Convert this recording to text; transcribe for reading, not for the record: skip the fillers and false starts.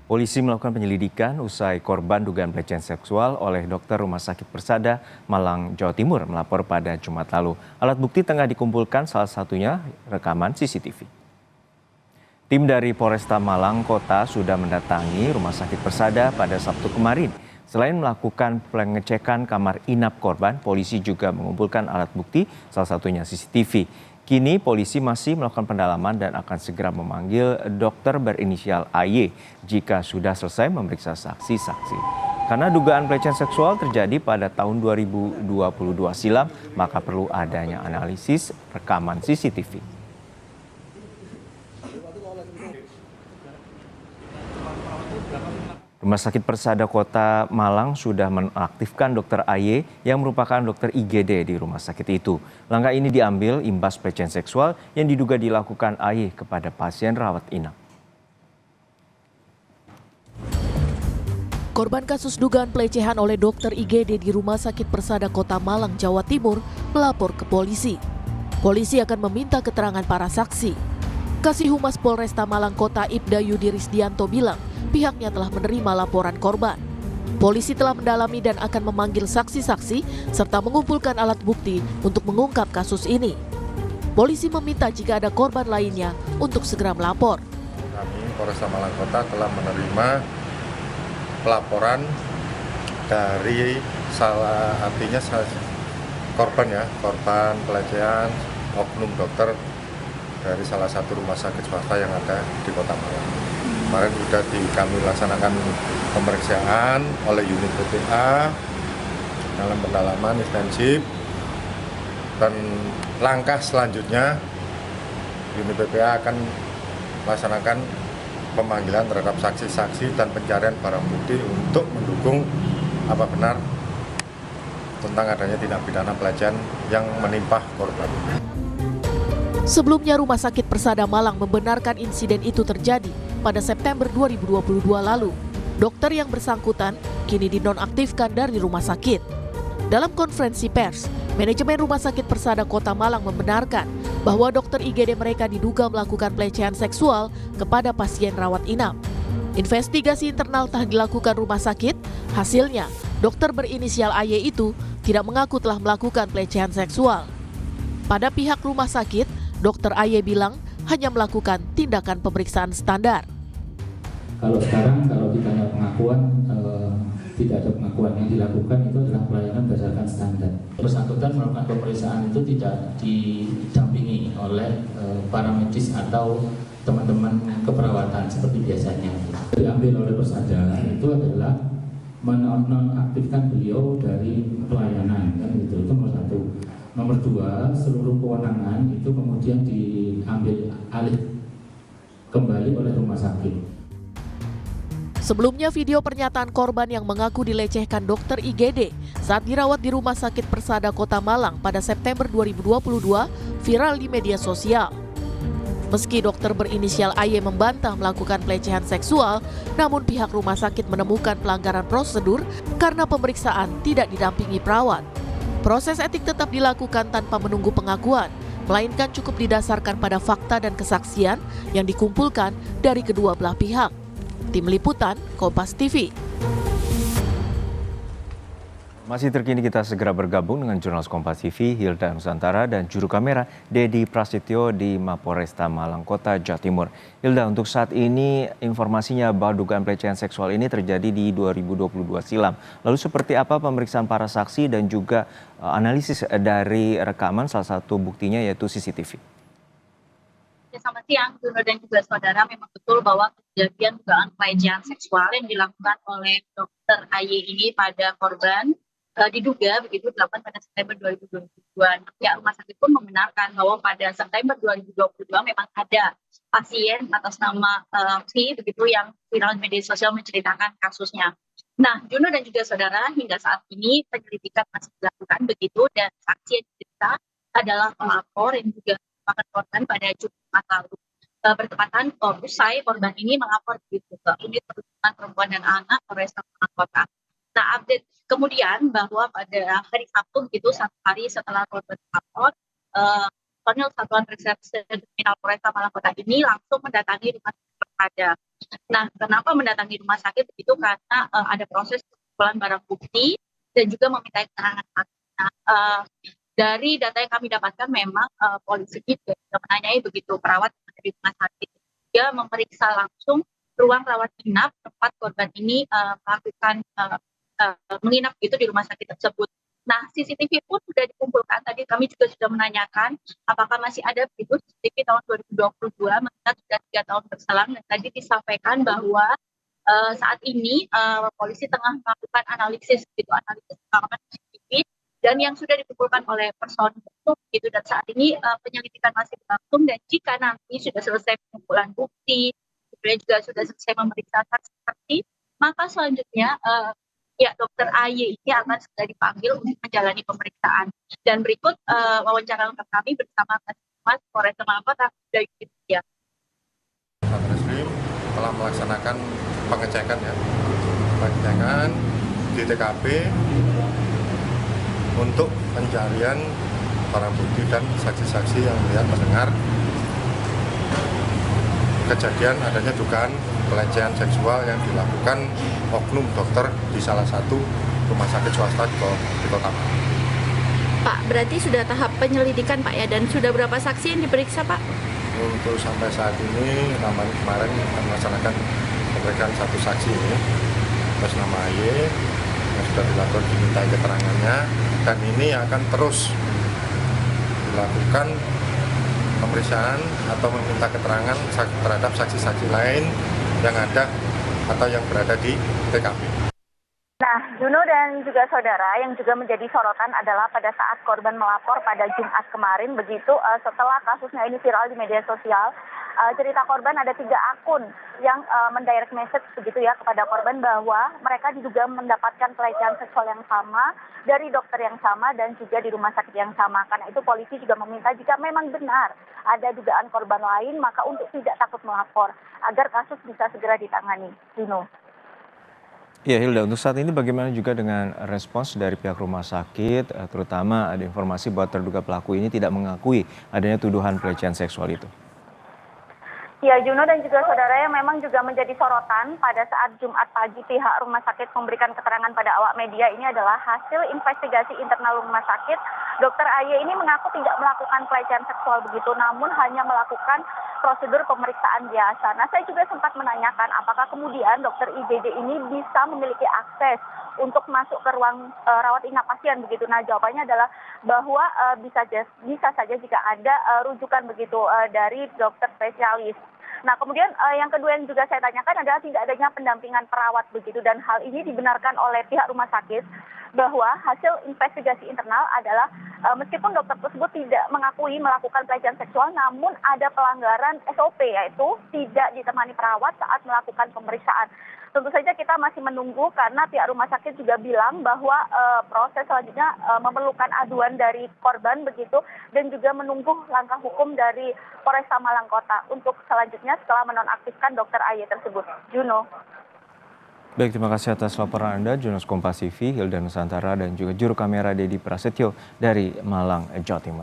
Polisi melakukan penyelidikan usai korban dugaan pelecehan seksual oleh dokter Rumah Sakit Persada, Malang, Jawa Timur melapor pada Jumat lalu. Alat bukti tengah dikumpulkan, salah satunya rekaman CCTV. Tim dari Polresta Malang Kota sudah mendatangi Rumah Sakit Persada pada Sabtu kemarin. Selain melakukan pengecekan kamar inap korban, polisi juga mengumpulkan alat bukti, salah satunya CCTV. Kini polisi masih melakukan pendalaman dan akan segera memanggil dokter berinisial AY jika sudah selesai memeriksa saksi-saksi. Karena dugaan pelecehan seksual terjadi pada tahun 2022 silam, maka perlu adanya analisis rekaman CCTV. Rumah Sakit Persada Kota Malang sudah menaktifkan Dr. AY yang merupakan dokter IGD di rumah sakit itu. Langkah ini diambil imbas pelecehan seksual yang diduga dilakukan AY kepada pasien rawat inap. Korban kasus dugaan pelecehan oleh dokter IGD di Rumah Sakit Persada Kota Malang, Jawa Timur melapor ke polisi. Polisi akan meminta keterangan para saksi. Kasih Humas Polresta Malang Kota Ibda Yudi Risdianto bilang pihaknya telah menerima laporan korban. Polisi telah mendalami dan akan memanggil saksi-saksi serta mengumpulkan alat bukti untuk mengungkap kasus ini. Polisi meminta jika ada korban lainnya untuk segera melapor. Kami Polresta Malang Kota telah menerima laporan dari korban pelecehan oknum dokter dari salah satu rumah sakit swasta yang ada di Kota Malang. Kemarin sudah kami laksanakan pemeriksaan oleh unit PPA dalam pendalaman intensif, dan langkah selanjutnya unit PPA akan melaksanakan pemanggilan terhadap saksi-saksi dan pencarian barang bukti untuk mendukung apa benar tentang adanya tindak pidana pelecehan yang menimpa korban. Sebelumnya Rumah Sakit Persada Malang membenarkan insiden itu terjadi pada September 2022 lalu. Dokter yang bersangkutan kini dinonaktifkan dari rumah sakit. Dalam konferensi pers, manajemen Rumah Sakit Persada Kota Malang membenarkan bahwa dokter IGD mereka diduga melakukan pelecehan seksual kepada pasien rawat inap. Investigasi internal telah dilakukan rumah sakit, hasilnya dokter berinisial AY itu tidak mengaku telah melakukan pelecehan seksual. Pada pihak rumah sakit, Dokter AY bilang hanya melakukan tindakan pemeriksaan standar. Kalau sekarang ditanya pengakuan, tidak ada pengakuan. Yang dilakukan itu adalah pelayanan berdasarkan standar. Bersangkutan melakukan pemeriksaan itu tidak didampingi oleh para medis atau teman-teman keperawatan seperti biasanya. Diambil oleh Persada itu adalah menonaktifkan beliau dari pelayanan, kan gitu. Itu nomor satu. Nomor dua, seluruh kewenangan itu kemudian diambil alih kembali oleh rumah sakit. Sebelumnya video pernyataan korban yang mengaku dilecehkan dokter IGD saat dirawat di Rumah Sakit Persada Kota Malang pada September 2022 viral di media sosial. Meski dokter berinisial AY membantah melakukan pelecehan seksual, namun pihak rumah sakit menemukan pelanggaran prosedur karena pemeriksaan tidak didampingi perawat. Proses etik tetap dilakukan tanpa menunggu pengakuan, melainkan cukup didasarkan pada fakta dan kesaksian yang dikumpulkan dari kedua belah pihak. Tim Liputan, Kompas TV. Masih terkini kita segera bergabung dengan jurnalis Kompas TV Hilda Nusantara dan juru kamera Dedi Prasetyo di Mapolresta Malang Kota, Jawa Timur. Hilda, untuk saat ini informasinya bahwa dugaan pelecehan seksual ini terjadi di 2022 silam. Lalu seperti apa pemeriksaan para saksi dan juga analisis dari rekaman, salah satu buktinya yaitu CCTV? Selamat siang, Juno dan juga saudara. Memang betul bahwa kejadian dugaan pelecehan seksual yang dilakukan oleh dokter AY ini pada korban diduga begitu dilakukan pada September 2022. Ya, rumah sakit pun membenarkan bahwa pada September 2022 memang ada pasien atas nama V begitu yang viral di media sosial menceritakan kasusnya. Nah, Juno dan juga saudara, hingga saat ini penyelidikan masih dilakukan begitu, dan saksi yang dicerita adalah pelapor yang juga merupakan korban pada Jumat lalu. Bertepatan usai korban ini melapor begitu ke unit perlindungan perempuan dan anak Polresta Malang Kota. Nah, update kemudian bahwa pada hari Sabtu begitu, satu hari setelah korban melapor, personil Satuan Reserse Kriminal Polresta Malang Kota ini langsung mendatangi rumah sakit Persada. Nah, kenapa mendatangi rumah sakit begitu? Karena ada proses pengumpulan barang bukti dan juga meminta keterangan saksi. Nah, dari data yang kami dapatkan memang polisi juga sudah menanyai begitu perawat yang ada di rumah sakit. Dia memeriksa langsung ruang rawat inap tempat korban ini melakukan menginap gitu di rumah sakit tersebut. Nah, CCTV pun sudah dikumpulkan. Tadi kami juga sudah menanyakan apakah masih ada begitu CCTV tahun 2022, mengingat sudah 3 tahun berselang. Dan tadi disampaikan bahwa saat ini polisi tengah melakukan analisis rekaman CCTV dan yang sudah dikumpulkan oleh personil gitu. Dan saat ini penyelidikan masih berlangsung, dan jika nanti sudah selesai pengumpulan bukti, kemudian juga sudah selesai memeriksa saksi, maka selanjutnya ya, Dokter AY ini akan segera dipanggil untuk menjalani pemeriksaan. Dan berikut wawancara lengkap kami bersama Kasubmas Polres Malang Kota, Yuda. Satreskrim telah melaksanakan pengecekan di TKP untuk pencarian barang bukti dan saksi-saksi yang melihat mendengar kejadian adanya dugaan pelecehan seksual yang dilakukan oknum dokter di salah satu rumah sakit swasta di Kota Malang. Pak, berarti sudah tahap penyelidikan Pak ya, dan sudah berapa saksi yang diperiksa Pak? Untuk sampai saat ini, kemarin melaksanakan pemeriksaan satu saksi ini atas nama AY yang sudah dilakukan diminta keterangannya, dan ini akan terus dilakukan pemeriksaan atau meminta keterangan terhadap saksi-saksi lain yang ada atau yang berada di TKP. Nah, Juno dan juga saudara, yang juga menjadi sorotan adalah pada saat korban melapor pada Jumat kemarin, begitu setelah kasusnya ini viral di media sosial, cerita korban ada 3 akun yang mendirect message begitu ya kepada korban bahwa mereka diduga mendapatkan pelecehan seksual yang sama dari dokter yang sama dan juga di rumah sakit yang sama. Karena itu polisi juga meminta jika memang benar ada dugaan korban lain, maka untuk tidak takut melapor agar kasus bisa segera ditangani. Juno. Ya Hilda, untuk saat ini bagaimana juga dengan respons dari pihak rumah sakit, terutama ada informasi bahwa terduga pelaku ini tidak mengakui adanya tuduhan pelecehan seksual itu? Ya, Juno dan juga saudara, yang memang juga menjadi sorotan pada saat Jumat pagi pihak rumah sakit memberikan keterangan pada awak media ini adalah hasil investigasi internal rumah sakit. Dokter AY ini mengaku tidak melakukan pelecehan seksual begitu, namun hanya melakukan prosedur pemeriksaan biasa. Nah, saya juga sempat menanyakan apakah kemudian dokter IGD ini bisa memiliki akses untuk masuk ke ruang rawat inap pasien begitu. Nah, jawabannya adalah bahwa bisa saja jika ada rujukan begitu dari dokter spesialis. Nah, kemudian yang kedua yang juga saya tanyakan adalah tidak adanya pendampingan perawat begitu, dan hal ini dibenarkan oleh pihak rumah sakit bahwa hasil investigasi internal adalah meskipun dokter tersebut tidak mengakui melakukan pelecehan seksual, namun ada pelanggaran SOP, yaitu tidak ditemani perawat saat melakukan pemeriksaan. Tentu saja kita masih menunggu karena pihak rumah sakit juga bilang bahwa proses selanjutnya memerlukan aduan dari korban begitu, dan juga menunggu langkah hukum dari Polresta Malang Kota untuk selanjutnya setelah menonaktifkan dokter AY tersebut. Juno. Baik, terima kasih atas laporan Anda, Jurnalis Kompas TV, Hilda Nusantara, dan juga juru kamera Dedi Prasetyo dari Malang, Jawa Timur.